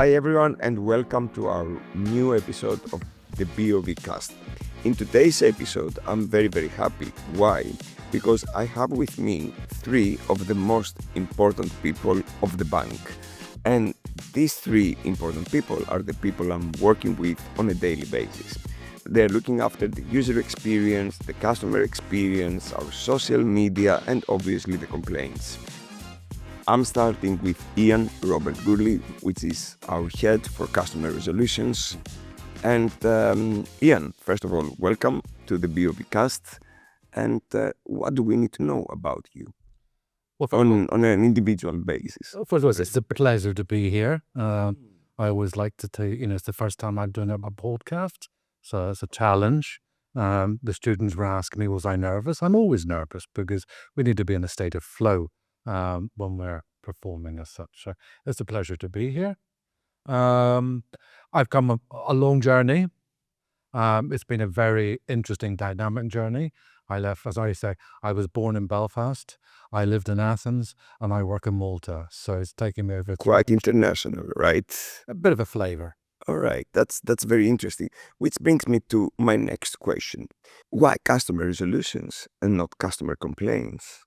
Hi everyone and welcome to our new episode of the BOV Cast. In today's episode, I'm very happy. Why? Because I have with me three of the most important people of the bank. And these three important people are the people I'm working with on a daily basis. They're looking after the user experience, the customer experience, our social media, and obviously the complaints. I'm starting with Robert Gourley, which is our head for customer resolutions. And Ian, first of all, welcome to the BOV Cast. And what do we need to know about you on an individual basis? First of all, it's a pleasure to be here. I always like to tell you, it's the first time I've done a podcast, so it's a challenge. The students were asking me, was I nervous? I'm always nervous because we need to be in a state of flow when we're performing as such. So it's a pleasure to be here. I've come a long journey. It's been a very interesting, dynamic journey. I left, as I say, I was born in Belfast, I lived in Athens, and I work in Malta. So it's taken me over Quite international, right? a bit of a flavor. All right, that's very interesting. Which brings me to my next question. Why customer resolutions and not customer complaints?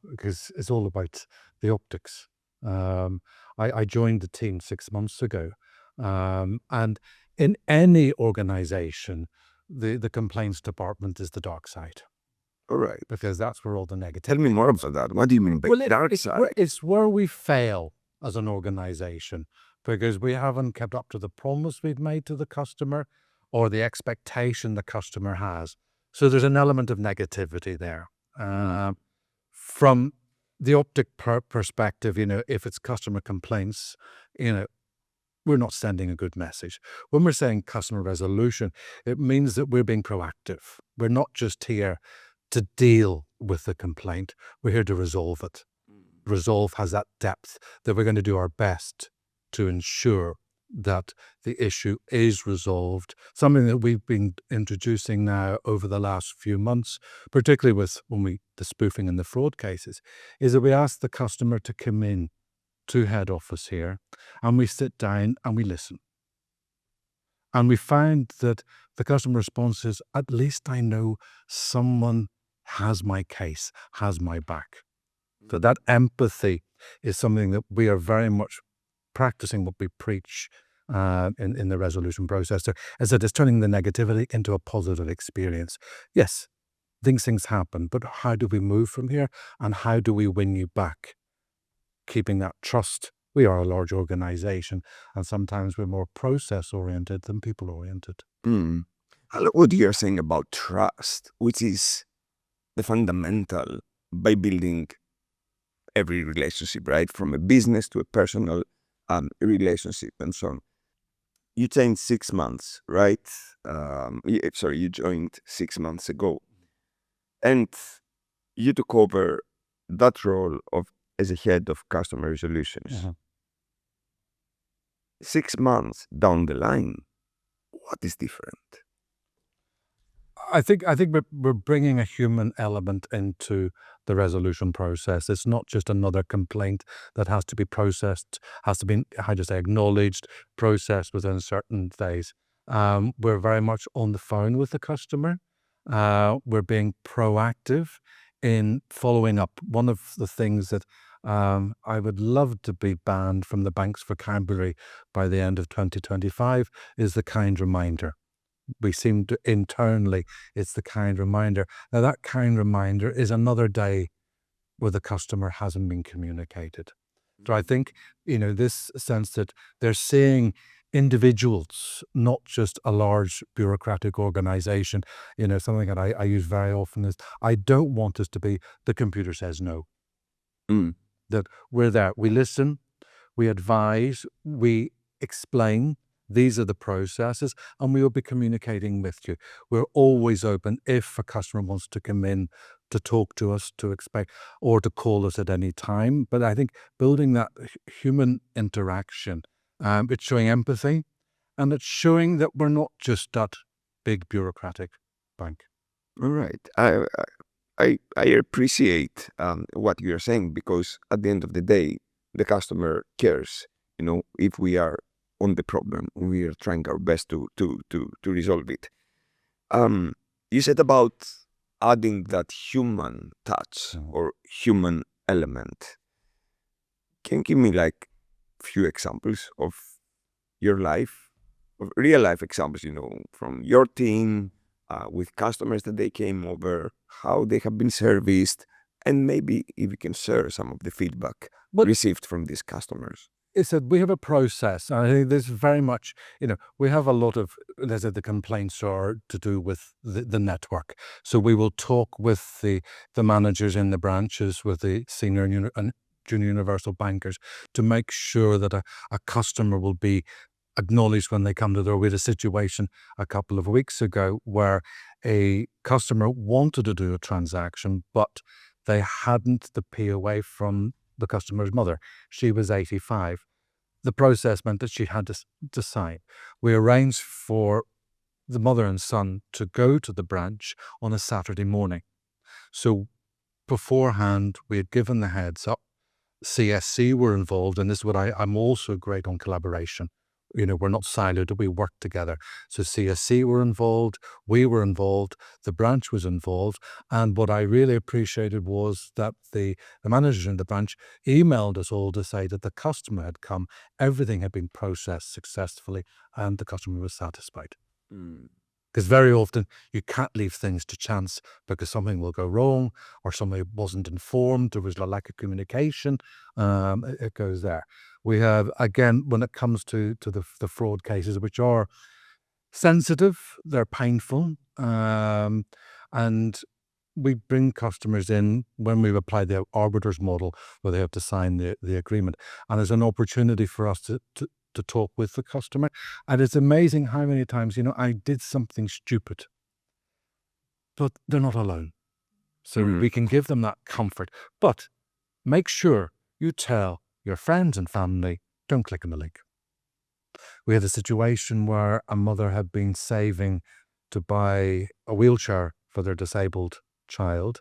Because it's all about the optics. I joined the team 6 months ago, and in any organization, the complaints department is the dark side, All right, because that's where all the negative. tell me more about that. What do you mean by dark side? It's where we fail as an organization, because we haven't kept up to the promise we've made to the customer or the expectation the customer has. So there's an element of negativity there. From the optic perspective, if it's customer complaints, we're not sending a good message. When we're saying customer resolution, it means that we're being proactive. We're not just here to deal with the complaint. We're here to resolve it. Resolve has that depth that we're going to do our best to ensure that the issue is resolved. Something that we've been introducing now over the last few months, particularly with the spoofing and the fraud cases, is that we ask the customer to come in to head office here, and we sit down and we listen. And we find that the customer response is, at least I know someone has my case, has my back. So that empathy is something that we are very much practicing what we preach in the resolution process. So as it is turning the negativity into a positive experience. Yes, things happen, but how do we move from here, and how do we win you back? Keeping that trust. We are a large organization, and sometimes we're more process-oriented than people-oriented. I love what you're saying about trust, which is the fundamental by building every relationship, right? From a business to a personal relationship and so on. You joined 6 months, right? You joined 6 months ago. And you took over that role as a head of customer resolutions. 6 months down the line, what is different? I think we're bringing a human element into the resolution process. It's not just another complaint that has to be processed, has to be, acknowledged, processed within certain days. We're very much on the phone with the customer. We're being proactive in following up. One of the things that I would love to be banned from the bank's vocabulary by the end of 2025 is the kind reminder. We seem to internally, it's the kind reminder. Now that kind reminder is another day where the customer hasn't been communicated. So I think, this sense that they're seeing individuals, not just a large bureaucratic organization. Something that I use very often is, I don't want us to be the computer says no. That we're there, we listen, we advise, we explain. These are the processes, and we will be communicating with you. We're always open if a customer wants to come in to talk to us, to expect, or to call us at any time. But I think building that human interaction, it's showing empathy, and it's showing that we're not just that big bureaucratic bank. All right. I appreciate what you're saying, because at the end of the day, the customer cares. if we are on the problem, we are trying our best to resolve it. You said about adding that human touch or human element. Can you give me like few examples of your life, of real life examples, from your team, with customers that they came over, how they have been serviced, and maybe if you can share some of the feedback received from these customers? It's that we have a process. I think there's very much, we have a lot of, let's say, the complaints are to do with the network. So we will talk with the managers in the branches, with the senior and junior universal bankers, to make sure that a customer will be acknowledged when they come to the door. We had a situation a couple of weeks ago where a customer wanted to do a transaction, but they hadn't the POA from the customer's mother. She was 85. The process meant that she had to sign. We arranged for the mother and son to go to the branch on a Saturday morning. So beforehand, we had given the heads up. CSC were involved, and this is what I'm also great on collaboration. We're not siloed, we work together. So CSC were involved, we were involved, the branch was involved. And what I really appreciated was that the manager in the branch emailed us all to say that the customer had come, everything had been processed successfully, and the customer was satisfied. Because very often you can't leave things to chance because something will go wrong or somebody wasn't informed, there was a lack of communication. It goes there. We have, again, when it comes to the fraud cases, which are sensitive, they're painful, and we bring customers in when we apply the arbiters model where they have to sign the agreement. And there's an opportunity for us to talk with the customer. And it's amazing how many times, I did something stupid, but they're not alone. So we can give them that comfort. But make sure you tell your friends and family, don't click on the link. We had a situation where a mother had been saving to buy a wheelchair for their disabled child.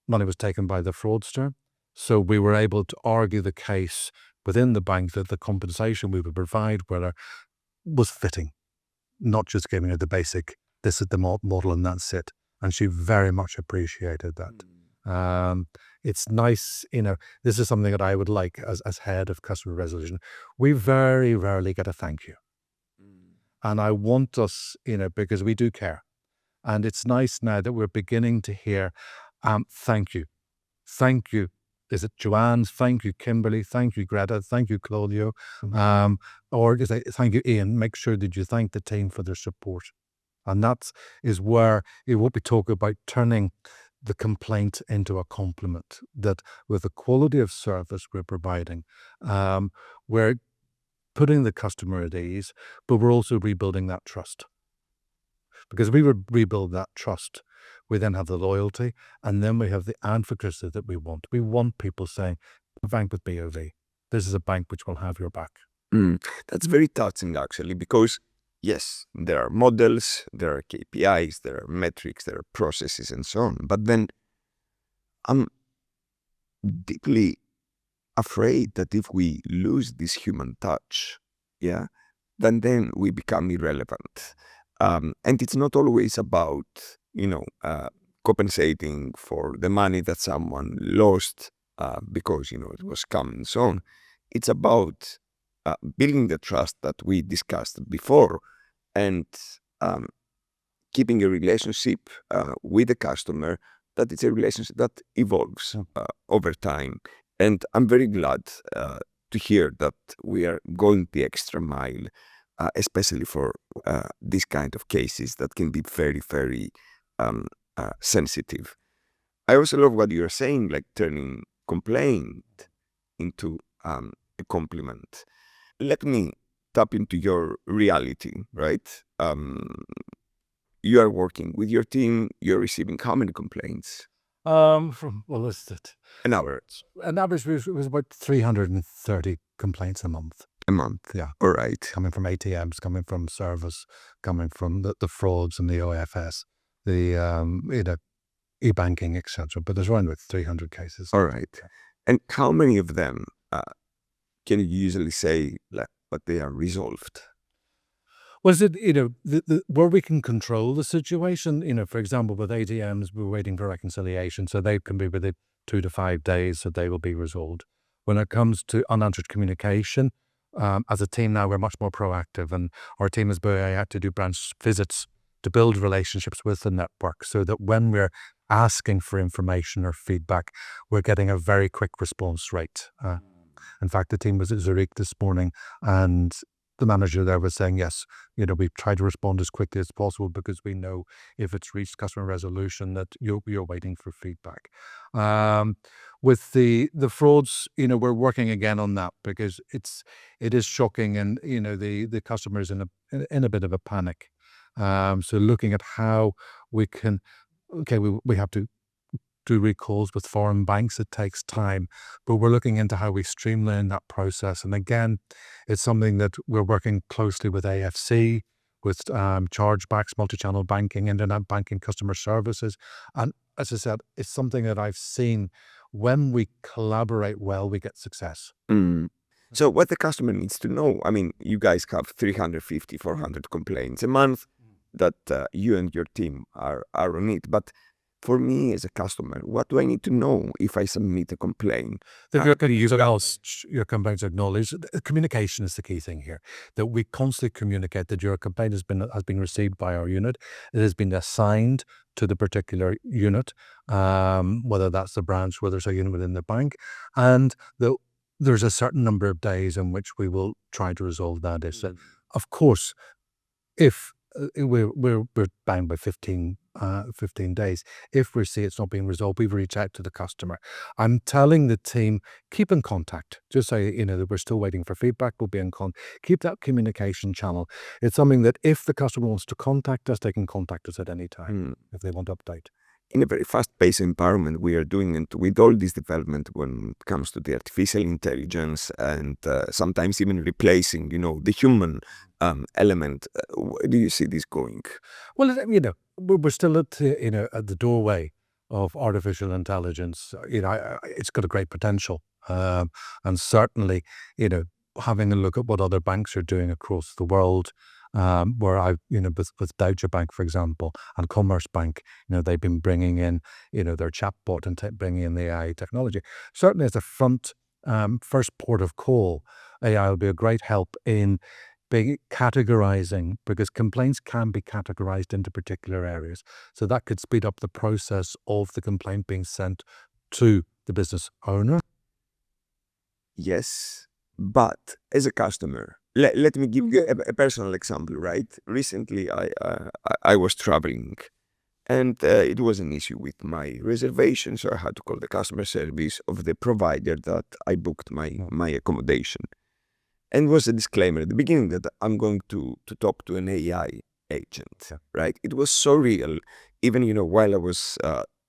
Money was taken by the fraudster. So we were able to argue the case within the bank that the compensation we would provide was fitting, not just giving her the basic, this is the model and that's it. And she very much appreciated that. It's nice, this is something that I would like as head of customer resolution. We very rarely get a thank you. And I want us, because we do care. And it's nice now that we're beginning to hear, thank you. Thank you. Is it Joanne? Thank you, Kimberly. Thank you, Greta. Thank you, Claudio. Or just say, thank you, Ian. Make sure that you thank the team for their support. And that is where what we talk about, turning the complaint into a compliment, that with the quality of service we're providing, we're putting the customer at ease, but we're also rebuilding that trust. Because we rebuild that trust, we then have the loyalty, and then we have the advocacy that we want. We want people saying, a bank with BOV. This is a bank which will have your back. That's very touching, actually, because yes, there are models, there are KPIs, there are metrics, there are processes, and so on. But then I'm deeply afraid that if we lose this human touch, then we become irrelevant. And it's not always about, compensating for the money that someone lost because, it was scam and so on. It's about building the trust that we discussed before and keeping a relationship with the customer that it's a relationship that evolves over time. And I'm very glad to hear that we are going the extra mile, especially for these kind of cases that can be very, very sensitive. I also love what you're saying, like turning complaint into a compliment. Let me tap into your reality, right? You are working with your team, you're receiving how many complaints? From, what was it? An average. An average was about 330 complaints a month. A month. Yeah. All right. Coming from ATMs, coming from service, coming from the frauds and the OFS, the e-banking, etc. But there's around about 300 cases. All right. And how many of them can you usually say, like, but they are resolved? Was it, where we can control the situation, for example, with ATMs, we're waiting for reconciliation, so they can be within 2 to 5 days, so they will be resolved. When it comes to unanswered communication, as a team now, we're much more proactive, and our team is going out to do branch visits to build relationships with the network so that when we're asking for information or feedback, we're getting a very quick response rate. In fact, the team was at Zurich this morning, and the manager there was saying, yes, we try to respond as quickly as possible because we know if it's reached customer resolution that you're waiting for feedback. With the frauds, we're working again on that because it is shocking, and the customer's in a bit of a panic. So looking at how we can, we have to do recalls with foreign banks. It takes time, but we're looking into how we streamline that process. And again, it's something that we're working closely with AFC, with chargebacks, multi-channel banking, internet banking, customer services. And as I said, it's something that I've seen when we collaborate well, we get success. So what the customer needs to know, I mean, you guys have 350, 400 complaints a month that you and your team are on it. But for me as a customer, what do I need to know if I submit a complaint? That you're going to use your complaints acknowledged. Communication is the key thing here. That we constantly communicate that your complaint has been received by our unit. It has been assigned to the particular unit, whether that's the branch, whether it's a unit within the bank, and there's a certain number of days in which we will try to resolve that issue. Of course, if we're bound by 15 days. If we see it's not being resolved, we reach out to the customer. I'm telling the team, keep in contact. Just say, that we're still waiting for feedback. We'll be in contact. Keep that communication channel. It's something that if the customer wants to contact us, they can contact us at any time if they want to update. In a very fast-paced environment, we are doing it with all this development when it comes to the artificial intelligence and sometimes even replacing, the human element. Where do you see this going? Well, we're still at the doorway of artificial intelligence. It's got a great potential, and certainly, having a look at what other banks are doing across the world. Where with Deutsche Bank, for example, and Commerzbank, they've been bringing in, their chatbot and bringing in the AI technology. Certainly as a first port of call, AI will be a great help in categorizing, because complaints can be categorized into particular areas. So that could speed up the process of the complaint being sent to the business owner. Yes, but as a customer, let me give you a personal example, right? Recently, I was traveling, and it was an issue with my reservation, so I had to call the customer service of the provider that I booked my accommodation. And was a disclaimer at the beginning that I'm going to talk to an AI agent, right? It was so real. Even, while I was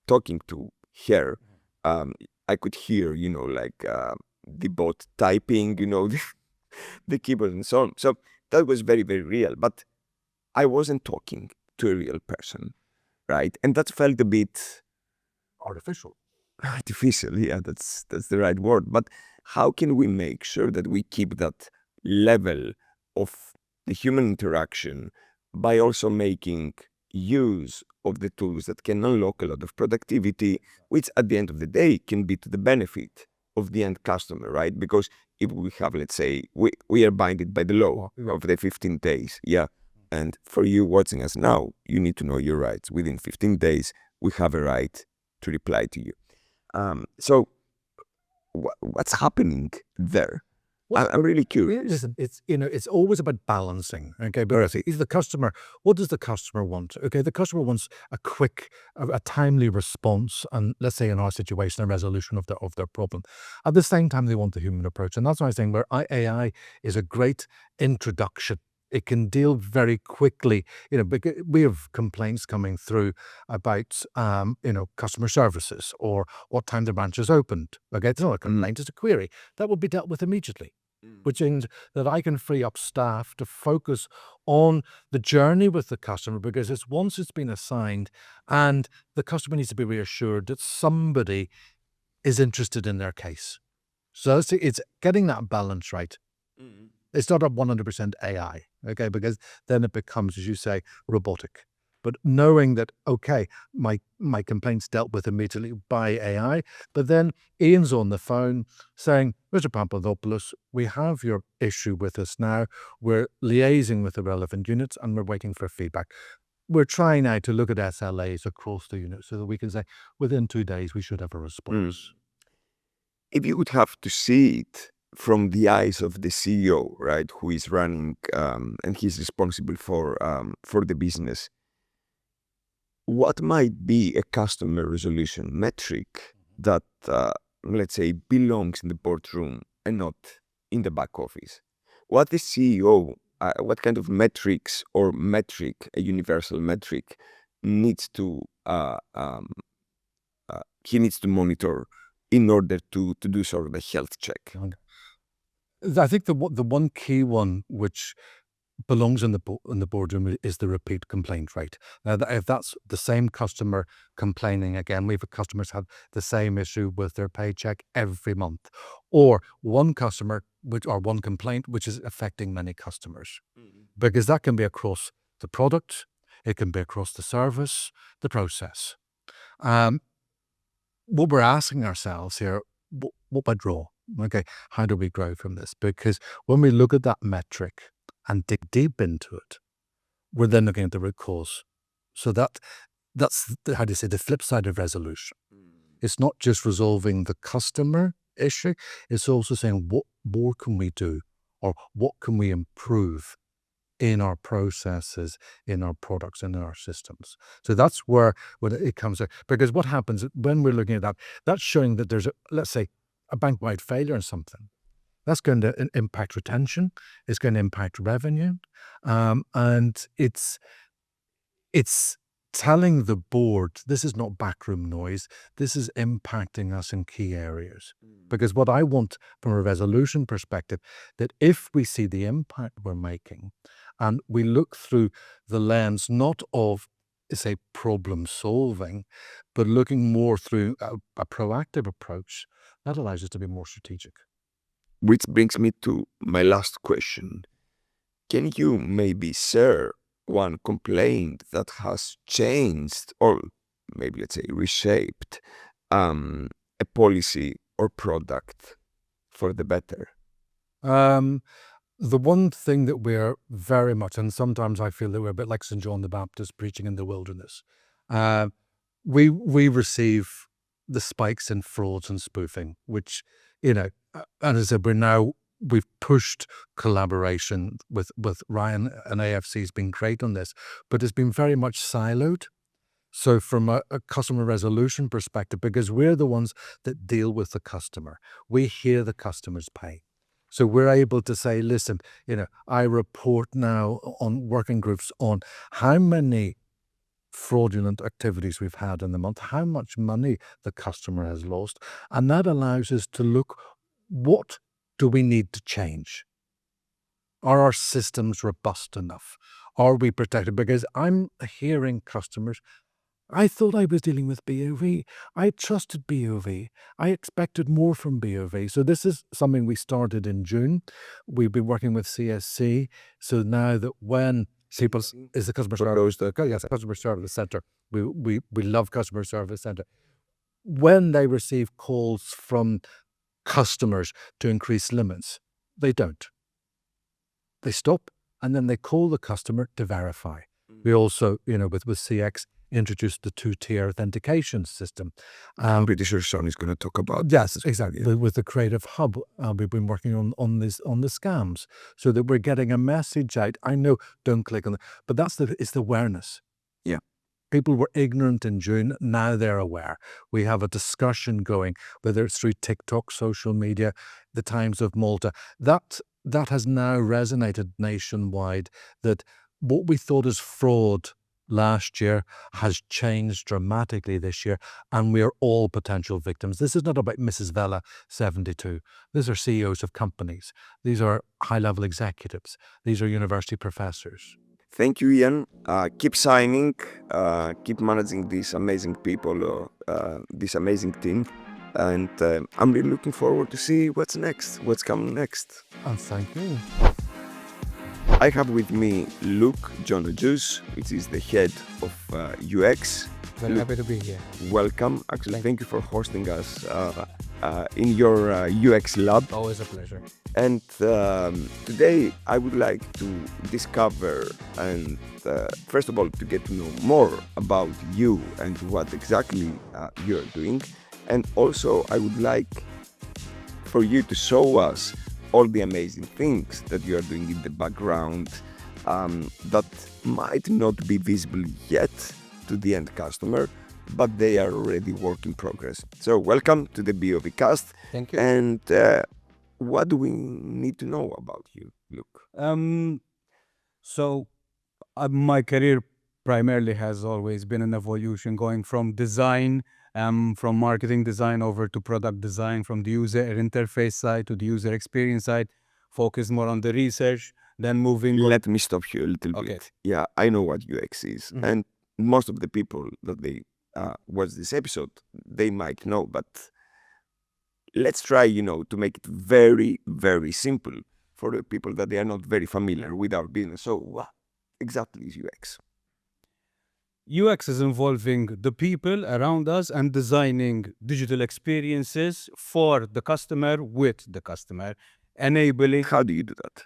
talking to her, I could hear, the bot typing, the keyboard and so on. So that was very, very real. But I wasn't talking to a real person, right? And that felt a bit Artificial. Artificial, yeah, that's the right word. But how can we make sure that we keep that level of the human interaction by also making use of the tools that can unlock a lot of productivity, which at the end of the day can be to the benefit of the end customer, right? Because if we have, let's say, we are binded by the law of the 15 days, yeah. And for you watching us now, you need to know your rights. Within 15 days, we have a right to reply to you. So what's happening there? I'm really curious. Listen, it's always about balancing. Okay, but is the customer, what does the customer want? Okay, the customer wants a quick, a timely response, and let's say in our situation, a resolution of their problem. At the same time, they want the human approach, and that's why I'm saying where AI is a great introduction. It can deal very quickly, because we have complaints coming through about, customer services or what time the branch is opened. Okay, it's not a complaint, it's a query. That will be dealt with immediately, which means that I can free up staff to focus on the journey with the customer, because once it's been assigned, and the customer needs to be reassured that somebody is interested in their case. So it's getting that balance right. It's not a 100% AI, okay? Because then it becomes, as you say, robotic. But knowing that, okay, my complaint's dealt with immediately by AI, but then Ian's on the phone saying, Mr. Papadopoulos, we have your issue with us now. We're liaising with the relevant units and we're waiting for feedback. We're trying now to look at SLAs across the unit so that we can say within 2 days we should have a response. If you would have to see it from the eyes of the CEO, right, who is running and he's responsible for the business, what might be a customer resolution metric that, let's say, belongs in the boardroom and not in the back office? What the CEO, what kind of metrics or metric, a universal metric, needs to he needs to monitor in order to do sort of a health check? I think the one key one which belongs in the boardroom is the repeat complaint rate. Now, if that's the same customer complaining again, we've customers have the same issue with their paycheck every month, or one customer or one complaint which is affecting many customers, because that can be across the product, it can be across the service, the process. What we're asking ourselves here, what would draw? Okay, how do we grow from this? Because when we look at that metric and dig deep into it, we're then looking at the root cause. So that's how do you say, the flip side of resolution. It's not just resolving the customer issue, it's also saying what more can we do, or what can we improve in our processes, in our products, in our systems. So that's where when it comes to, because what happens when we're looking at that, that's showing that there's let's say a bank-wide failure in something. That's going to impact retention. It's going to impact revenue, and it's telling the board this is not backroom noise. This is impacting us in key areas. Because what I want from a resolution perspective, that if we see the impact we're making, and we look through the lens not of, say, problem solving, but looking more through a proactive approach, that allows us to be more strategic. Which brings me to my last question. Can you maybe share one complaint that has changed, or maybe let's say reshaped, a policy or product for the better? The one thing that we're very much, and sometimes I feel that we're a bit like St. John the Baptist preaching in the wilderness, we receive the spikes in frauds and spoofing, which, and as I said, we've pushed collaboration with Ryan, and AFC's been great on this, but it's been very much siloed. So from a customer resolution perspective, because we're the ones that deal with the customer, we hear the customer's pain. So we're able to say, listen, I report now on working groups on how many fraudulent activities we've had in the month, how much money the customer has lost. And that allows us to look, what do we need to change? Are our systems robust enough? Are we protected? Because I'm hearing customers, I thought I was dealing with BOV. I trusted BOV. I expected more from BOV. So this is something we started in June. We've been working with CSC. So now that when people is the customer service, customer service center, we love customer service center. When they receive calls from customers to increase limits, they don't. They stop and then they call the customer to verify. We also, with CX, introduced the 2-tier authentication system. I'm pretty sure Shawn is going to talk about. Yes, exactly. Yeah. With the Creative Hub, we've been working on the scams, so that we're getting a message out. I know, don't click on it, but it's the awareness. Yeah. People were ignorant in June. Now they're aware. We have a discussion going, whether it's through TikTok, social media, the Times of Malta. That has now resonated nationwide, that what we thought as fraud last year has changed dramatically this year, and we are all potential victims. This is not about Mrs. Vella 72. These are CEOs of companies. These are high-level executives. These are university professors. Thank you, Ian. Keep signing, keep managing these amazing people, this amazing team. and I'm really looking forward to see what's coming next. And thank you. I have with me Luke Agius, which is the head of UX. Very happy to be here. Welcome. Actually, thank you for hosting us in your UX lab. Always a pleasure. And today I would like to discover and first of all to get to know more about you and what exactly you're doing. And also I would like for you to show us all the amazing things that you are doing in the background that might not be visible yet to the end customer, but they are already work in progress. So welcome to the BOV cast. Thank you. And what do we need to know about you, Luke? So my career primarily has always been an evolution, going from design, from marketing design over to product design, from the user interface side to the user experience side, focus more on the research, then moving on. Let me stop you a little Okay. bit. Yeah, I know what UX is. And most of the people that they watch this episode, they might know, but let's try, to make it very, very simple for the people that they are not very familiar with our business. So what exactly is UX? UX is involving the people around us and designing digital experiences for the customer with the customer, enabling How do you do that?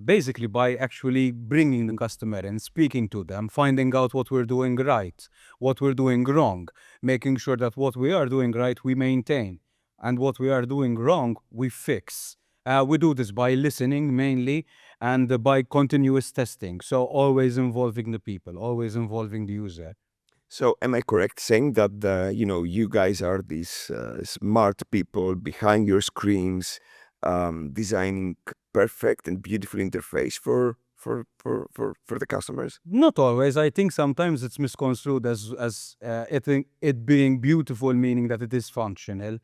basically by actually bringing the customer in, speaking to them, finding out what we're doing right, what we're doing wrong, making sure that what we are doing right we maintain, and what we are doing wrong we fix. We do this by listening mainly and by continuous testing. So always involving the people, always involving the user. So am I correct saying that you guys are these smart people behind your screens, designing perfect and beautiful interface for the customers? Not always. I think sometimes it's misconstrued as it being beautiful, meaning that it is functional.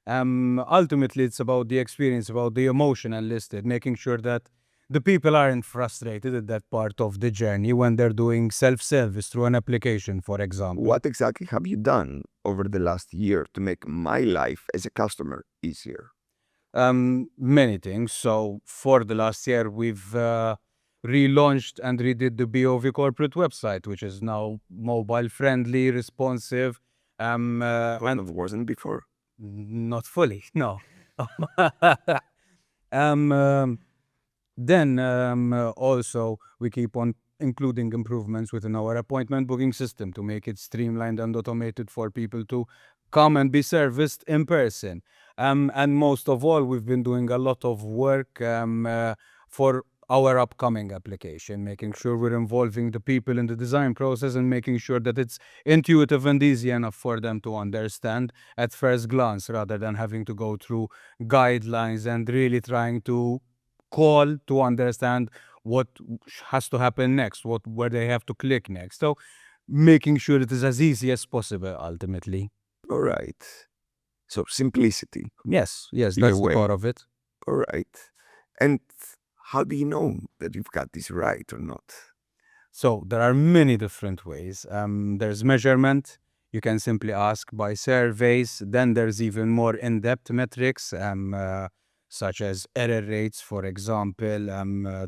Ultimately, it's about the experience, about the emotion enlisted, making sure that the people aren't frustrated at that part of the journey when they're doing self-service through an application, for example. What exactly have you done over the last year to make my life as a customer easier? Many things. So for the last year, we've relaunched and redid the BOV corporate website, which is now mobile friendly, responsive. And It wasn't before. not fully, no. Then also we keep on including improvements within our appointment booking system to make it streamlined and automated for people to come and be serviced in person. And most of all, we've been doing a lot of work for our upcoming application, making sure we're involving the people in the design process and making sure that it's intuitive and easy enough for them to understand at first glance, rather than having to go through guidelines and really trying to call to understand what has to happen next, where they have to click next. So making sure it is as easy as possible ultimately. All right. So simplicity. Yes, that's Your the way. part of it. All right. And how do you know that you've got this right or not? So there are many different ways. There's measurement. You can simply ask by surveys. Then there's even more in-depth metrics, such as error rates, for example,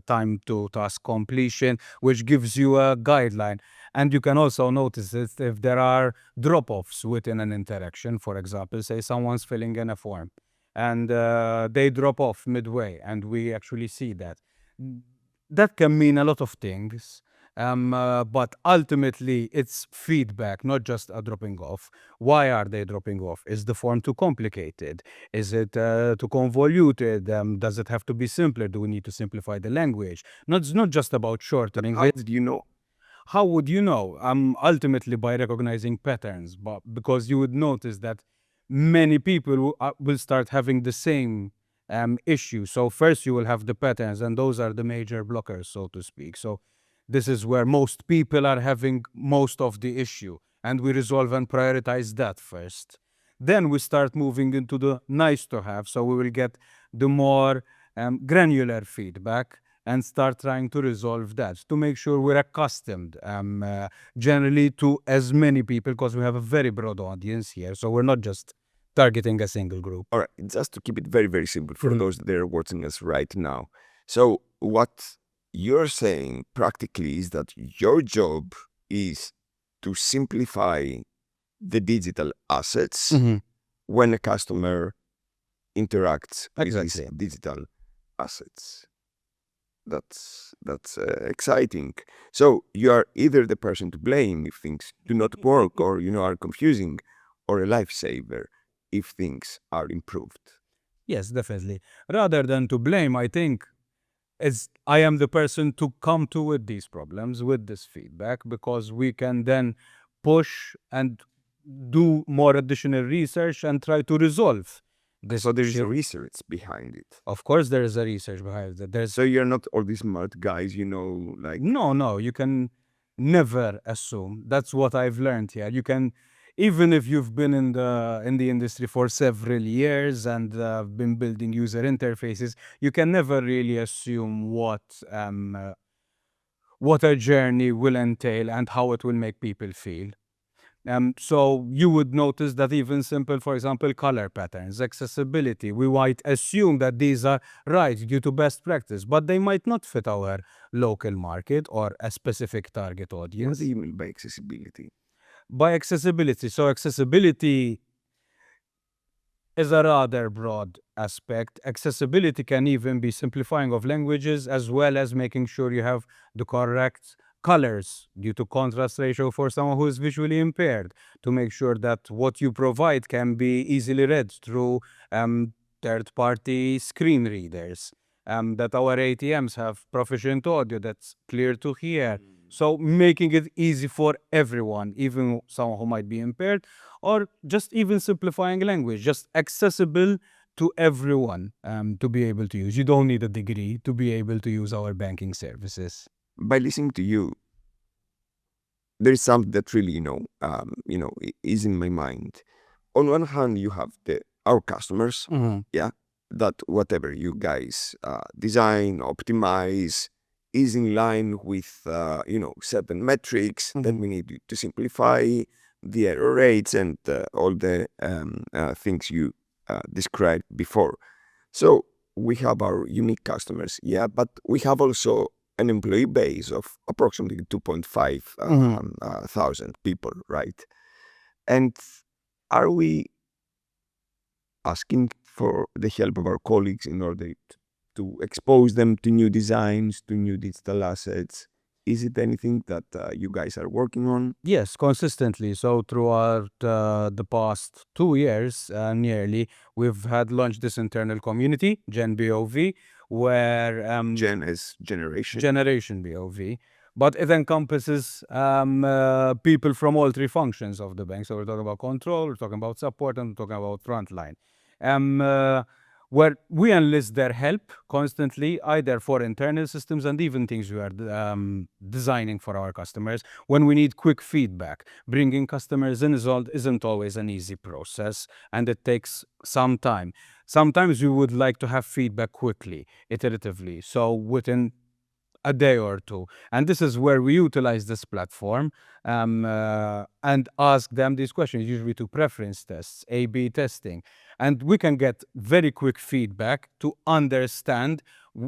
time to task completion, which gives you a guideline. And you can also notice it if there are drop-offs within an interaction. For example, say someone's filling in a form and they drop off midway, and we actually see that. That can mean a lot of things. But ultimately, it's feedback, not just a dropping off. Why are they dropping off? Is the form too complicated? Is it too convoluted? Does it have to be simpler? Do we need to simplify the language? It's not just about shortening. How did you know? How would you know? Ultimately, by recognizing patterns, but because you would notice that many people will start having the same issue. So first you will have the patterns, and those are the major blockers, so to speak. So this is where most people are having most of the issue, and we resolve and prioritize that first. Then we start moving into the nice to have, so we will get the more granular feedback and start trying to resolve that to make sure we're accustomed generally to as many people, because we have a very broad audience here. So we're not just targeting a single group. All right, just to keep it very, very simple for those that are watching us right now. So what you're saying practically is that your job is to simplify the digital assets when a customer interacts with these Exactly. digital assets. That's exciting. So you are either the person to blame if things do not work or are confusing, or a lifesaver if things are improved. Yes, definitely. Rather than to blame, I think I am the person to come to with these problems, with this feedback, because we can then push and do more additional research and try to resolve this So there is issue. a research behind it. Of course, there is a research behind it. So you're not all these smart guys, like No, you can never assume. That's what I've learned here. You can, even if you've been in the industry for several years and been building user interfaces, you can never really assume what a journey will entail and how it will make people feel. So you would notice that even simple, for example, color patterns, accessibility, we might assume that these are right due to best practice, but they might not fit our local market or a specific target what audience. do you mean by accessibility? By accessibility, so accessibility is a rather broad aspect. Accessibility can even be simplifying of languages as well as making sure you have the correct colors due to contrast ratio for someone who is visually impaired, to make sure that what you provide can be easily read through third-party screen readers, that our ATMs have proficient audio that's clear to hear. So making it easy for everyone, even someone who might be impaired, or just even simplifying language, just accessible to everyone to be able to use. You don't need a degree to be able to use our banking services. By listening to you, there is something that really, is in my mind. On one hand, you have our customers, that whatever you guys design, optimize, is in line with, certain metrics that we need to simplify, the error rates and all the things you described before. So we have our unique customers, but we have also an employee base of approximately 2.5 thousand people, right? And are we asking for the help of our colleagues in order to expose them to new designs, to new digital assets? Is it anything that you guys are working on? Yes, consistently. So throughout the past 2 years, nearly, we've had launched this internal community, Gen BOV, where Gen as generation. Generation BOV, but it encompasses people from all three functions of the bank. So we're talking about control, we're talking about support, and we're talking about frontline. Where we enlist their help constantly, either for internal systems and even things we are designing for our customers. When we need quick feedback, bringing customers in isn't always an easy process, and it takes some time. Sometimes we would like to have feedback quickly, iteratively, so within a day or two. And this is where we utilize this platform and ask them these questions, usually to preference tests, A/B testing. And we can get very quick feedback to understand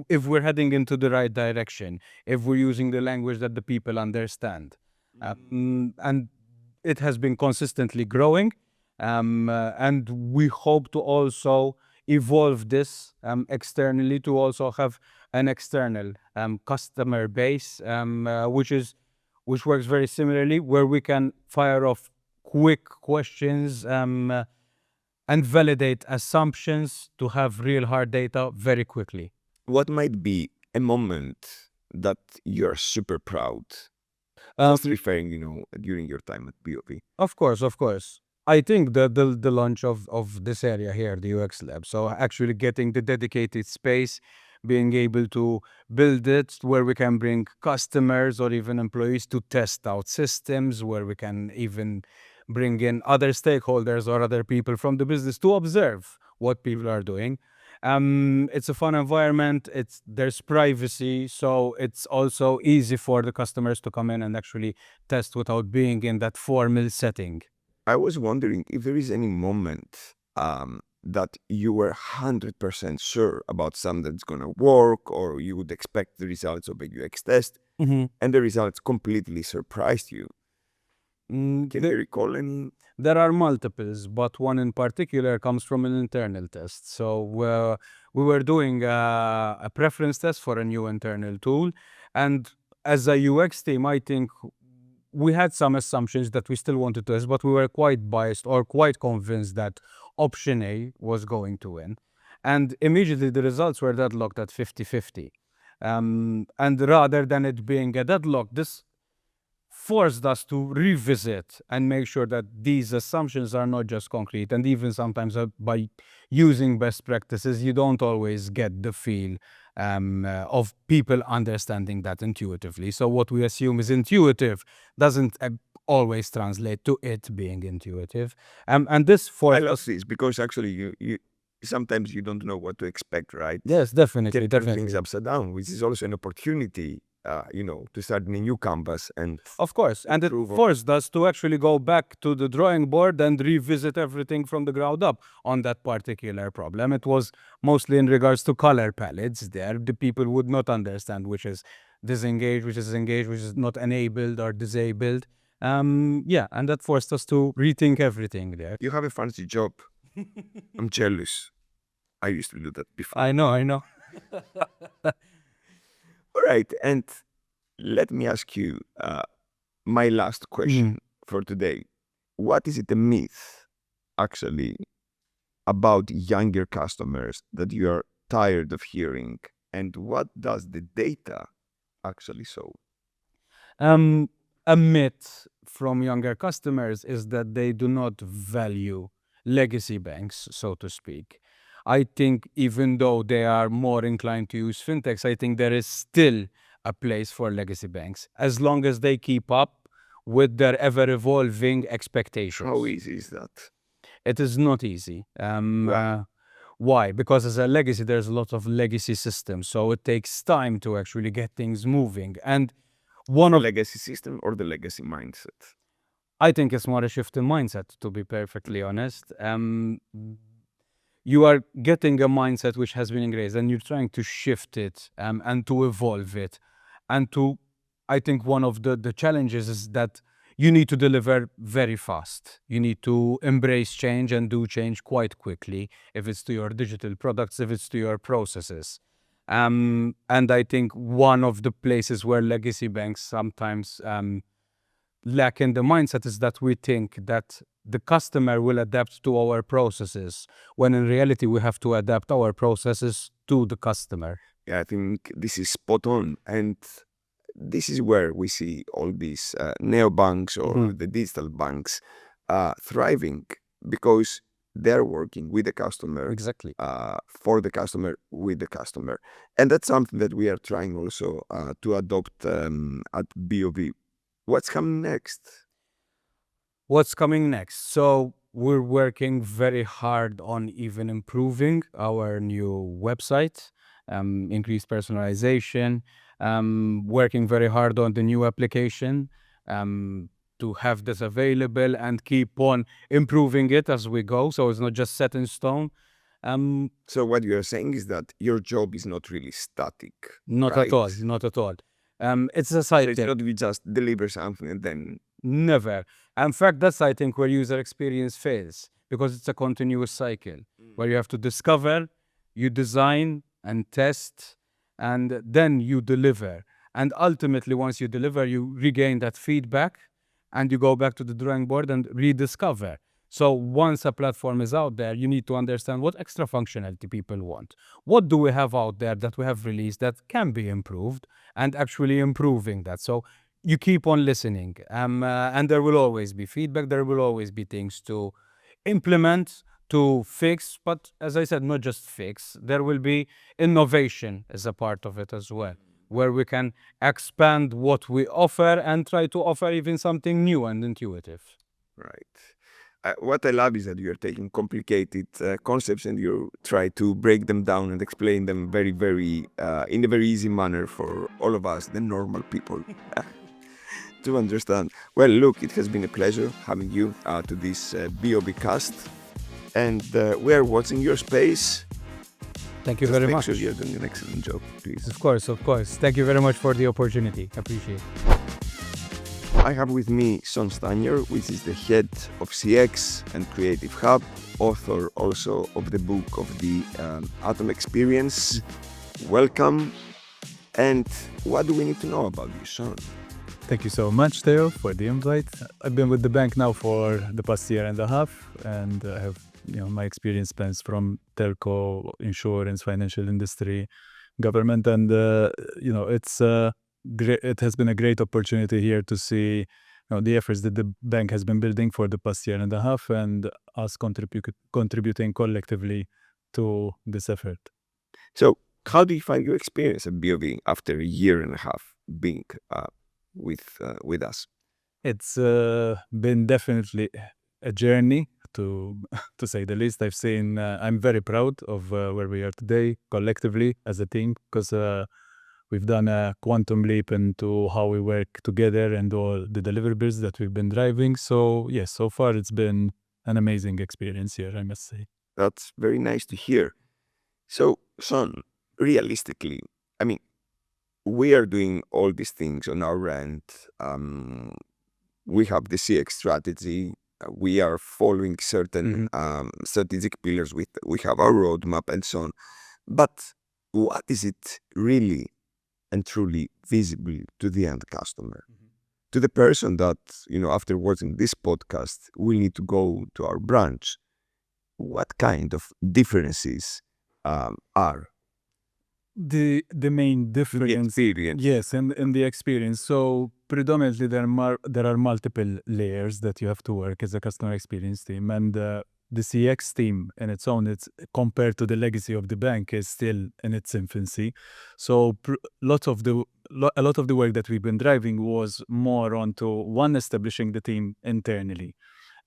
if we're heading into the right direction, if we're using the language that the people understand. And it has been consistently growing. And we hope to also evolve this externally to also have an external customer base, which works very similarly, where we can fire off quick questions and validate assumptions to have real hard data very quickly. What might be a moment that you're super proud? Um, Just referring, during your time at BOV. Of course. I think the launch of this area here, the UX lab, so actually getting the dedicated space, being able to build it where we can bring customers or even employees to test out systems, where we can even bring in other stakeholders or other people from the business to observe what people are doing. It's a fun environment. There's privacy, so it's also easy for the customers to come in and actually test without being in that formal setting. I was wondering if there is any moment that you were 100% sure about something that's going to work, or you would expect the results of a UX test, and the results completely surprised you? Can you recall any? There are multiples, but one in particular comes from an internal test. So we were doing a preference test for a new internal tool. And as a UX team, I think we had some assumptions that we still wanted to test, but we were quite biased or quite convinced that option A was going to win. And immediately the results were deadlocked at 50-50. And rather than it being a deadlock, this forced us to revisit and make sure that these assumptions are not just concrete. And even sometimes by using best practices, you don't always get the feel of people understanding that intuitively. So what we assume is intuitive doesn't always translate to it being intuitive. And this I forced love us. this because actually you sometimes you don't know what to expect, right? Yes, definitely, Turn things definitely. upside down, which is also an opportunity, to start in a new canvas and Of course, and it improve on- forced us to actually go back to the drawing board and revisit everything from the ground up on that particular problem. It was mostly in regards to color palettes there. The people would not understand which is disengaged, which is engaged, which is not enabled or disabled. Yeah, and that forced us to rethink everything there. You have a fancy job. I'm jealous. I used to do that before. I know, I know. All right, and let me ask you my last question for today. What is it a myth, actually, about younger customers that you are tired of hearing, and what does the data actually show? A myth from younger customers is that they do not value legacy banks, so to speak. I think even though they are more inclined to use fintechs, I think there is still a place for legacy banks as long as they keep up with their ever-evolving expectations. How easy is that? It is not easy. Why? Why? Because as a legacy, there's a lot of legacy systems, so it takes time to actually get things moving. And one The of legacy system or the legacy mindset? I think it's more a shift in mindset, to be perfectly honest. You are getting a mindset which has been ingrained, and you're trying to shift it and to evolve it. And I think one of the challenges is that you need to deliver very fast. You need to embrace change and do change quite quickly, if it's to your digital products, if it's to your processes. And I think one of the places where legacy banks sometimes lack in the mindset is that we think that the customer will adapt to our processes, when in reality we have to adapt our processes to the customer. Yeah, I think this is spot on. And this is where we see all these neobanks or the digital banks thriving, because they're working with the customer, Exactly. for the customer, with the customer. And that's something that we are trying also to adopt at BOV. What's coming next? What's coming next? So we're working very hard on even improving our new website, increased personalization, working very hard on the new application, to have this available and keep on improving it as we go. So it's not just set in stone. So what you're saying is that your job is not really static. Not right? at all. Not at all. It's a So side it's thing. not we just deliver something and then Never. In fact, that's, I think, where user experience fails, because it's a continuous cycle where you have to discover, you design and test, and then you deliver. And ultimately, once you deliver, you regain that feedback and you go back to the drawing board and rediscover. So once a platform is out there, you need to understand what extra functionality people want. What do we have out there that we have released that can be improved, and actually improving that. So you keep on listening, and there will always be feedback. There will always be things to implement, to fix. But as I said, not just fix. There will be innovation as a part of it as well, where we can expand what we offer and try to offer even something new and intuitive. right. What I love is that you're taking complicated concepts and you try to break them down and explain them very, very in a very easy manner for all of us, the normal people, to understand. Well, look, it has been a pleasure having you to this BOB cast. and we are watching your space. Thank you Just very make much. sure you're doing an excellent job, please. Of course. Thank you very much for the opportunity. Appreciate it. I have with me Shawn Stanyer, which is the head of CX and Creative Hub, author also of the book of the Atom Experience. Welcome. And what do we need to know about you, Shawn? Thank you so much, Theo, for the invite. I've been with the bank now for the past year and a half, and I have, my experience spans from telco, insurance, financial industry, government, and it has been a great opportunity here to see the efforts that the bank has been building for the past year and a half, and us contributing collectively to this effort. So, how do you find your experience at BOV after a year and a half being with us? It's been definitely a journey, to say the least. I'm very proud of where we are today collectively as a team, because we've done a quantum leap into how we work together and all the deliverables that we've been driving. So yes, so far it's been an amazing experience here, I must say. That's very nice to hear. So, Shawn, realistically, I mean, we are doing all these things on our end. We have the CX strategy. We are following certain strategic pillars. We have our roadmap and so on. But what is it really and truly visible to the end customer? To the person that, after watching this podcast, will need to go to our branch. What kind of differences are? The main difference, The experience. yes, in the experience. So predominantly there are multiple layers that you have to work as a customer experience team, and the CX team in its own, it's compared to the legacy of the bank, is still in its infancy. So a lot of the work that we've been driving was more onto establishing the team internally.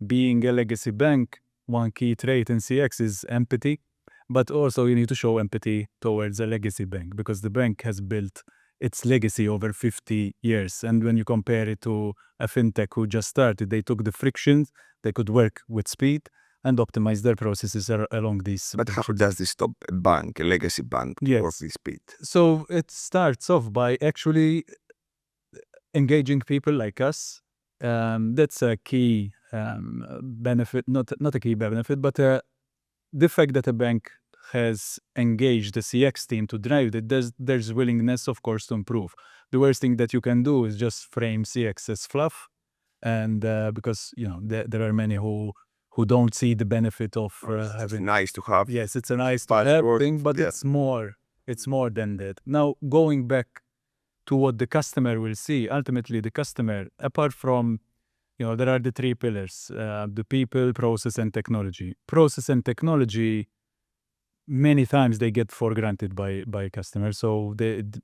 Being a legacy bank, one key trait in CX is empathy. But also you need to show empathy towards a legacy bank, because the bank has built its legacy over 50 years. And when you compare it to a fintech who just started, they took the frictions, they could work with speed and optimize their processes along these. But how does this stop a bank, a legacy bank, to work with speed? So it starts off by actually engaging people like us. That's a key benefit, not a key benefit, but the fact that a bank has engaged the CX team to drive it, there's willingness, of course, to improve. The worst thing that you can do is just frame CX as fluff, and because there are many who don't see the benefit of having. Nice to have. Yes, it's a nice to have thing, but it's more than that. Now, going back to what the customer will see, ultimately the customer, apart from there are the three pillars, the people, process, and technology. Process and technology, many times they get for granted by customers. So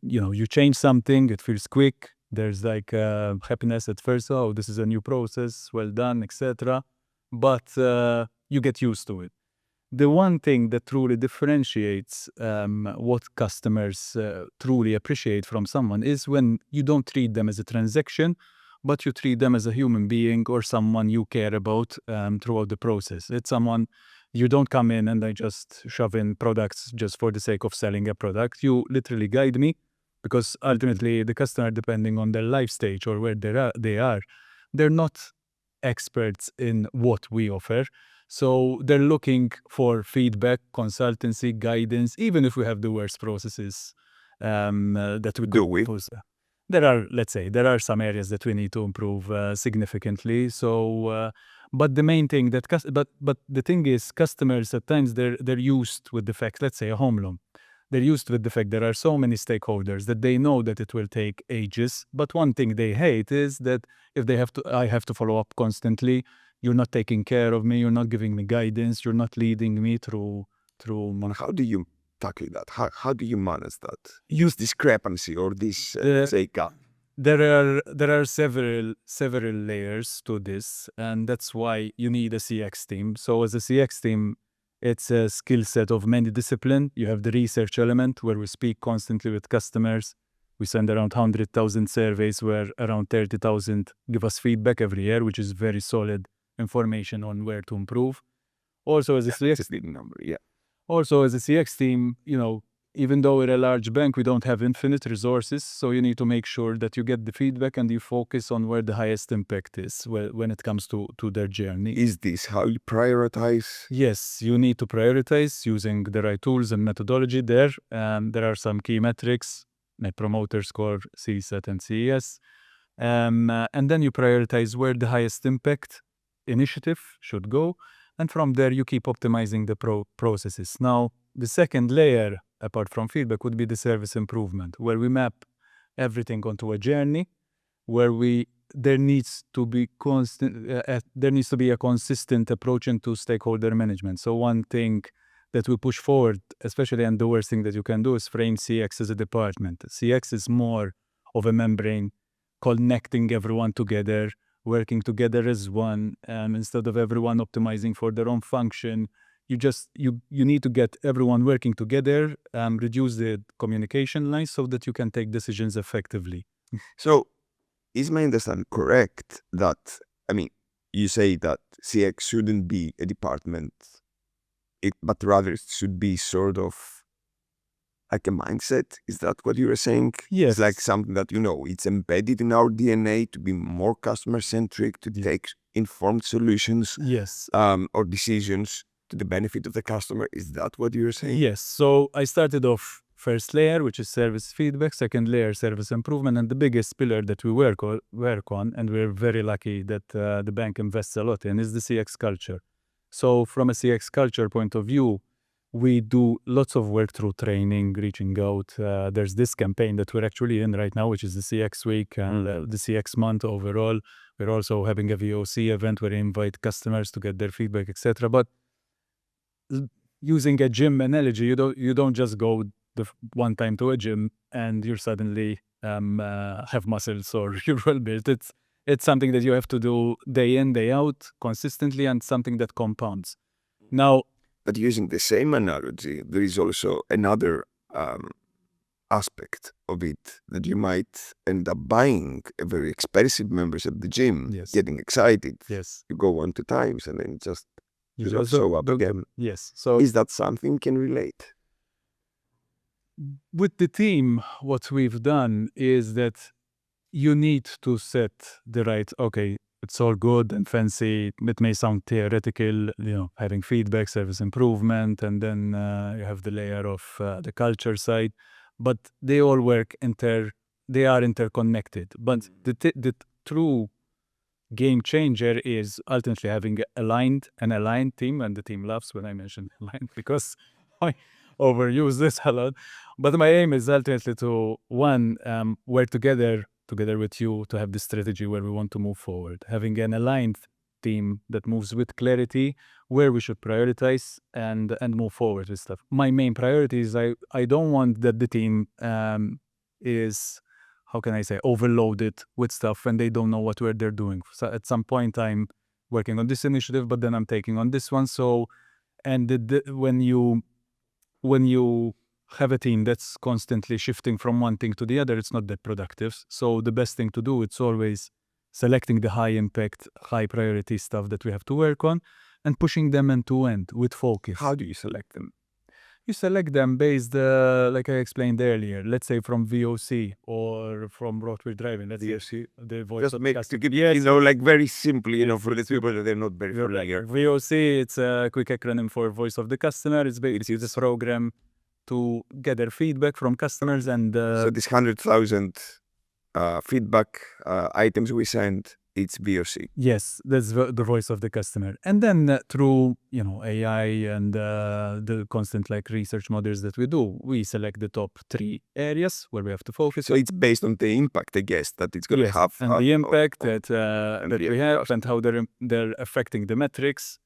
you change something, it feels quick. There's like happiness at first. Oh, this is a new process, well done, etc. But you get used to it. The one thing that truly differentiates what customers truly appreciate from someone is when you don't treat them as a transaction, but you treat them as a human being or someone you care about throughout the process. It's someone, you don't come in and I just shove in products just for the sake of selling a product. You literally guide me, because ultimately the customer, depending on their life stage or where they're not experts in what we offer. So they're looking for feedback, consultancy, guidance, even if we have the worst processes that we Do we? There are some areas that we need to improve significantly. So, but the main thing that but the thing is, customers at times they're used with the fact. Let's say a home loan, they're used with the fact there are so many stakeholders that they know that it will take ages. But one thing they hate is that if I have to follow up constantly. You're not taking care of me. You're not giving me guidance. You're not leading me through. How do you tackle that? How do you manage that? Use discrepancy or this gap. There are several layers to this, and that's why you need a CX team. So as a CX team, it's a skill set of many disciplines. You have the research element where we speak constantly with customers. We send around 100,000 surveys where around 30,000 give us feedback every year, which is very solid information on where to improve. Also as a CX Just the number, yeah. Also, as a CX team, even though we're a large bank, we don't have infinite resources. So you need to make sure that you get the feedback and you focus on where the highest impact is when it comes to their journey. Is this how you prioritize? Yes, you need to prioritize using the right tools and methodology there. There are some key metrics, Net Promoter Score, CSAT, and CES. And then you prioritize where the highest impact initiative should go. And from there, you keep optimizing the processes. Now, the second layer, apart from feedback, would be the service improvement, where we map everything onto a journey, where there needs to be a consistent approach into stakeholder management. So one thing that we push forward, especially, and the worst thing that you can do is frame CX as a department. CX is more of a membrane connecting everyone together, working together as one, instead of everyone optimizing for their own function. You need to get everyone working together, reduce the communication lines so that you can take decisions effectively. So, is my understanding correct that, you say that CX shouldn't be a department, but rather it should be sort of like a mindset? Is that what you were saying? Yes. It's like something that, it's embedded in our DNA to be more customer-centric, to take informed solutions Yes. or decisions to the benefit of the customer. Is that what you're saying? Yes. So I started off first layer, which is service feedback, second layer, service improvement, and the biggest pillar that we work on, and we're very lucky that the bank invests a lot in, is the CX culture. So from a CX culture point of view, we do lots of work through training, reaching out. There's this campaign that we're actually in right now, which is the CX week and the CX month overall. We're also having a VOC event where we invite customers to get their feedback, etc. But using a gym analogy, you don't just go one time to a gym and you suddenly have muscles or you're well built. It's something that you have to do day in, day out, consistently, and something that compounds. Now, but using the same analogy, there is also another aspect of it, that you might end up buying a very expensive members at the gym, Yes. getting excited. Yes. You go 1, 2 times and then just You you don't just show up again. Yes. So Is that something you can relate? with the team, what we've done is that you need to set the right, okay, it's all good and fancy. It may sound theoretical, having feedback, service improvement, and then you have the layer of the culture side, but they all work they are interconnected. But the true game changer is ultimately having an aligned team, and the team loves when I mention aligned because I overuse this a lot. But my aim is ultimately to work together with you to have the strategy where we want to move forward, having an aligned team that moves with clarity where we should prioritize and move forward with stuff. My main priority is I don't want that the team is, how can I say, overloaded with stuff and they don't know what they're doing. So at some point I'm working on this initiative, but then I'm taking on this one. So, and when you have a team that's constantly shifting from one thing to the other, it's not that productive. So the best thing to do, it's always selecting the high impact, high priority stuff that we have to work on and pushing them end to end with focus. How do you select them? You select them based, like I explained earlier, let's say from VOC or from roadway driving. Let's VOC. the voice Just of make customer. to give, Yes. like very simply, for the people that they're not very familiar. VOC, it's a quick acronym for voice of the customer. It's basically this program to gather feedback from customers and So this 100,000 feedback items we send, it's VOC. yes, that's the voice of the customer. And then through AI and the constant research models that we do, we select the top 3 areas where we have to focus. So it's based on the impact, I guess, that it's going to Yes, have. and the impact that the we have and how they're affecting the metrics,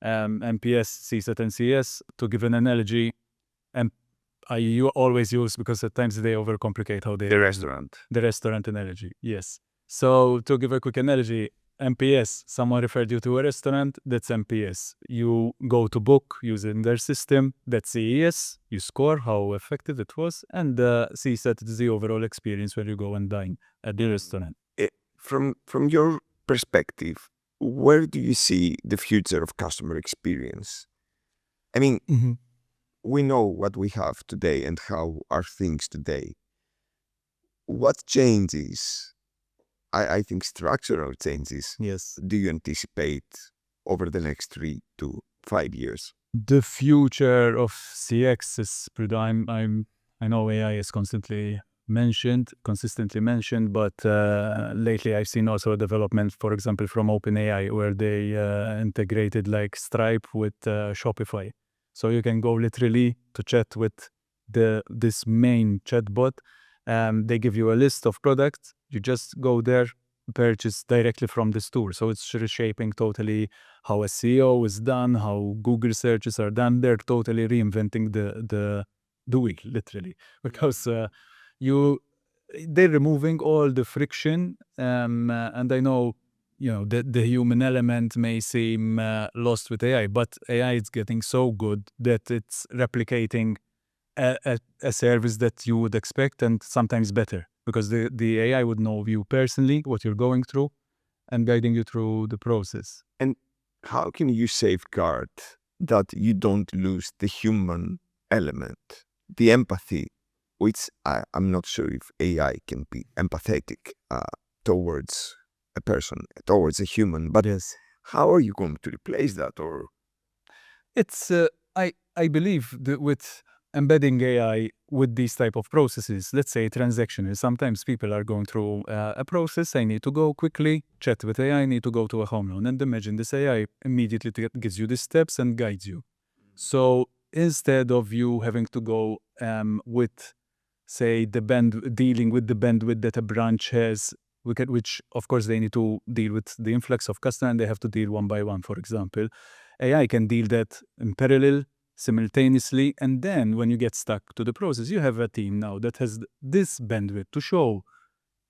MPS, CSAT, and CS. To give an analogy, and you always use, because at times they overcomplicate how they... The restaurant. The restaurant analogy, yes. So to give a quick analogy, MPS, someone referred you to a restaurant, that's MPS. You go to book using their system, that's CES, you score how effective it was, and CSAT is the overall experience when you go and dine at the restaurant. From your perspective, where do you see the future of customer experience? I mean, we know what we have today and how are things today. What changes, I think structural changes, Yes. do you anticipate over the next 3 to 5 years? The future of CX is I know AI is consistently mentioned, but lately I've seen also a development, for example, from OpenAI, where they integrated like Stripe with Shopify. So you can go literally to chat with this main chatbot. They give you a list of products. You just go there, purchase directly from the store. So it's reshaping totally how SEO is done, how Google searches are done. They're totally reinventing the wheel, literally, because they're removing all the friction. And I know, the human element may seem lost with AI, but AI is getting so good that it's replicating a service that you would expect, and sometimes better, because the AI would know you personally, what you're going through, and guiding you through the process. And how can you safeguard that you don't lose the human element, the empathy, which I'm not sure if AI can be empathetic towards a person, towards a human, but Yes. how are you going to replace that? Or It's I believe that with embedding AI with these type of processes, let's say transactional, sometimes people are going through a process. I need to go quickly, chat with AI, I need to go to a home loan, and imagine this AI immediately gives you the steps and guides you. So instead of you having to go with, say, dealing with the bandwidth that a branch has, which of course they need to deal with the influx of customers, and they have to deal one by one, for example. AI can deal that in parallel, simultaneously, and then when you get stuck to the process, you have a team now that has this bandwidth to show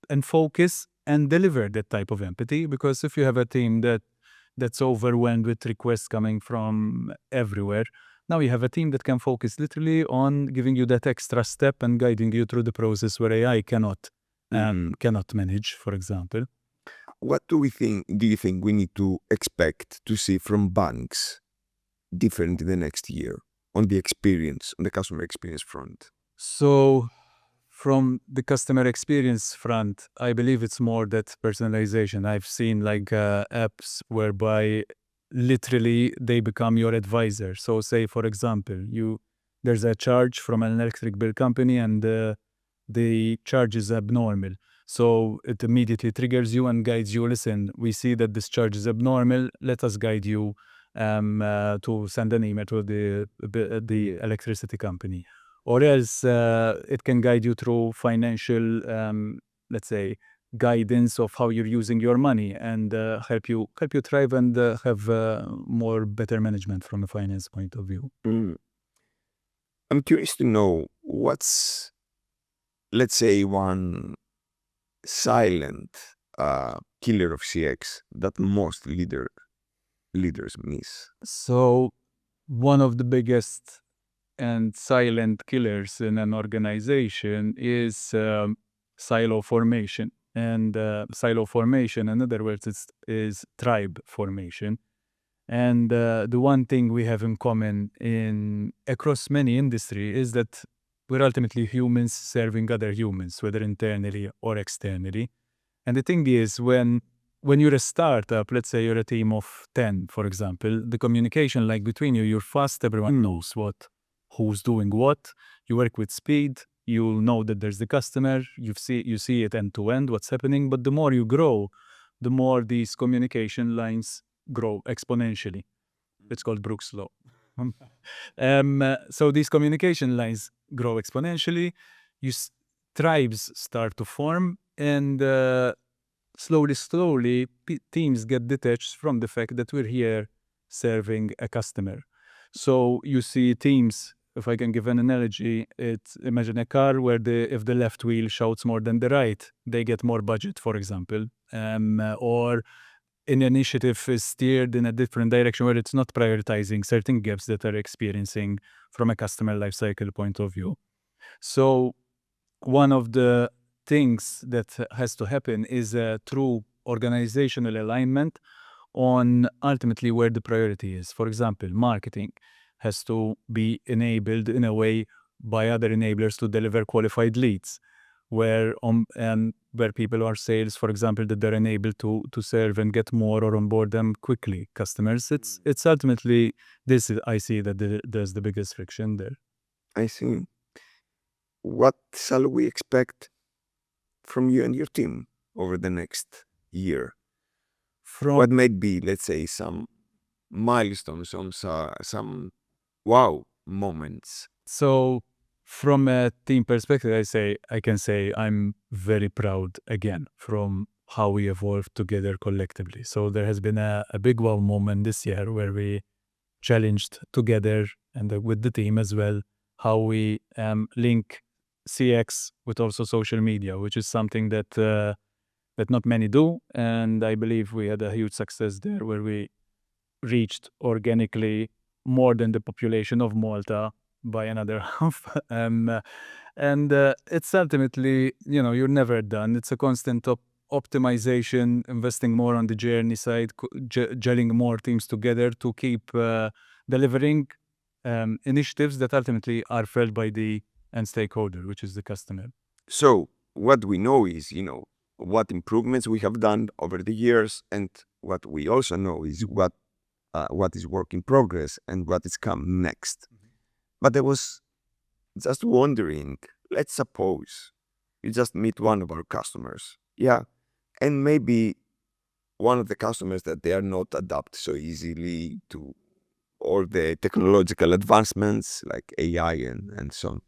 and focus and deliver that type of empathy. Because if you have a team that's overwhelmed with requests coming from everywhere, now you have a team that can focus literally on giving you that extra step and guiding you through the process where AI cannot manage, for example. what do you think we need to expect to see from banks different in the next year on the customer experience front? So from the customer experience front, I believe it's more that personalization. I've seen like apps whereby literally they become your advisor. So say, for example, there's a charge from an electric bill company, and the charge is abnormal. So it immediately triggers you and guides you. Listen, we see that this charge is abnormal. Let us guide you to send an email to the electricity company. Or else it can guide you through financial, let's say, guidance of how you're using your money, and help you thrive and have more better management from a finance point of view. I'm curious to know what's, let's say, one silent killer of CX that most leaders miss. So one of the biggest and silent killers in an organization is silo formation. And silo formation, in other words, is tribe formation. And the one thing we have in common across many industries is that we're ultimately humans serving other humans, whether internally or externally. And the thing is, when you're a startup, let's say you're a team of 10, for example, the communication like between you're fast, everyone knows who's doing what. You work with speed, you'll know that there's the customer, you see it end to end, what's happening. But the more you grow, the more these communication lines grow exponentially. It's called Brooks' Law. So these communication lines grow exponentially. Tribes start to form, and slowly, teams get detached from the fact that we're here serving a customer. So you see teams, if I can give an analogy, imagine a car where if the left wheel shouts more than the right, they get more budget, for example. Or an initiative is steered in a different direction where it's not prioritizing certain gaps that are experiencing from a customer lifecycle point of view. So one of the things that has to happen is a true organizational alignment on ultimately where the priority is. For example, marketing has to be enabled in a way by other enablers to deliver qualified leads, where people are sales, for example, that they're enabled to serve and get more or onboard them quickly. Customers, it's ultimately this I see that there's the biggest friction there. I see. What shall we expect from you and your team over the next year? What might be, let's say, some milestones, some wow moments? So from a team perspective, I can say I'm very proud again from how we evolved together collectively. So there has been a big wow moment this year where we challenged together and with the team as well how we link CX with also social media, which is something that not many do. And I believe we had a huge success there where we reached organically more than the population of Malta by another half. It's ultimately, you're never done. It's a constant optimization, investing more on the journey side, gelling more teams together to keep delivering initiatives that ultimately are felt by the end stakeholder, which is the customer. So what we know is, what improvements we have done over the years, and what we also know is what is work in progress and what is come next. But I was just wondering, let's suppose you just meet one of our customers, and maybe one of the customers that they are not adapt so easily to all the technological advancements like AI and so on.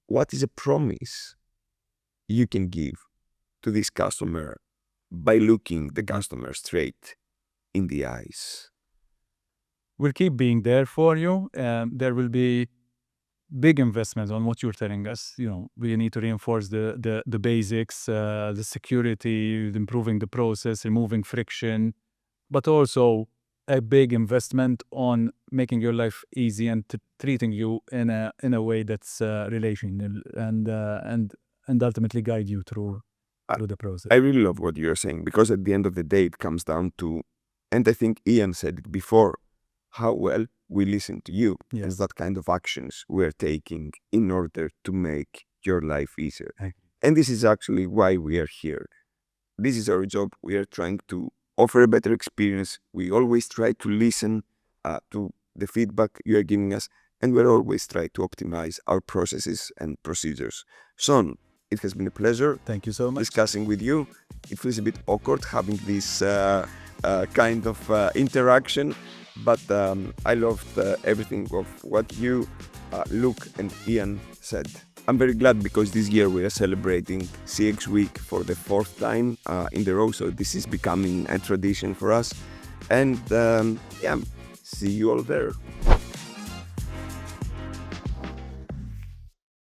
What is a promise you can give to this customer by looking the customer straight in the eyes? We'll keep being there for you. There will be big investments on what you're telling us. We need to reinforce the basics, the security, improving the process, removing friction, but also a big investment on making your life easy and treating you in a way that's relational and ultimately guide you through the process. I really love what you're saying, because at the end of the day, it comes down to, and I think Ian said it before, how well we listen to you. Yes. And that kind of actions we're taking in order to make your life easier. And this is actually why we are here. This is our job. We are trying to offer a better experience. We always try to listen to the feedback you are giving us, and we're always try to optimize our processes and procedures. Shawn, it has been a pleasure. Thank you so much. Discussing with you. It feels a bit awkward having this kind of interaction, but I loved everything of what you, Luke and Ian said. I'm very glad because this year we are celebrating CX Week for the 4th time in the row, so this is becoming a tradition for us. And see you all there.